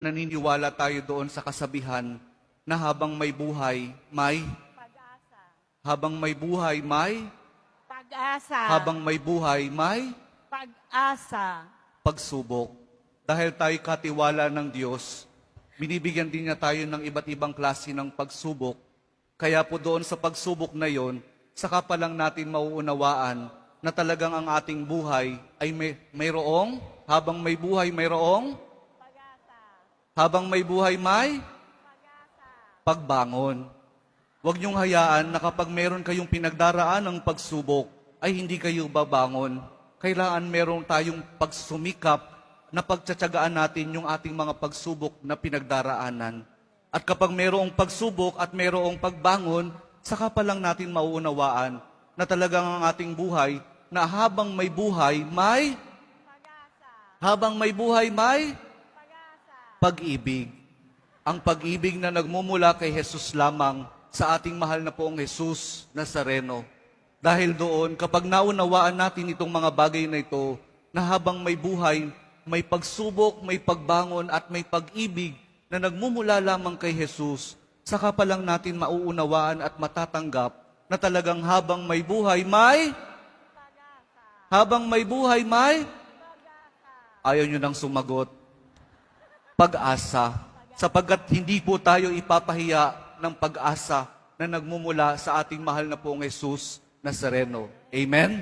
naniniwala tayo doon sa kasabihan na habang may buhay, may Pag-asa. habang may buhay, may Pag-asa. habang may buhay, may Pag-asa. pagsubok. Dahil tayo katiwala ng Diyos, binibigyan din niya tayo ng iba't ibang klase ng pagsubok. Kaya po doon sa pagsubok na yon, saka pa lang natin mauunawaan na talagang ang ating buhay ay mayroong, habang may buhay, mayroong, habang may buhay, may pagbangon. Huwag niyong hayaan na kapag meron kayong pinagdaraan ng pagsubok, ay hindi kayo babangon. Kailangan meron tayong pagsumikap na pagtsatsagaan natin yung ating mga pagsubok na pinagdaraanan. At kapag mayroong pagsubok at mayroong pagbangon, saka pa lang natin mauunawaan na talagang ang ating buhay na habang may buhay, may pag-ibig. Ang pag-ibig na nagmumula kay Jesus lamang sa ating mahal na poong Jesus Nazareno. Dahil doon, kapag naunawaan natin itong mga bagay na ito, na habang may buhay, may pagsubok, may pagbangon at may pag-ibig na nagmumula lamang kay Jesus, saka pa lang natin mauunawaan at matatanggap na talagang habang may buhay, may ayaw nyo nang sumagot. Pag-asa. Sapagkat hindi po tayo ipapahiya ng pag-asa na nagmumula sa ating mahal na poong Jesus Nazareno. Amen?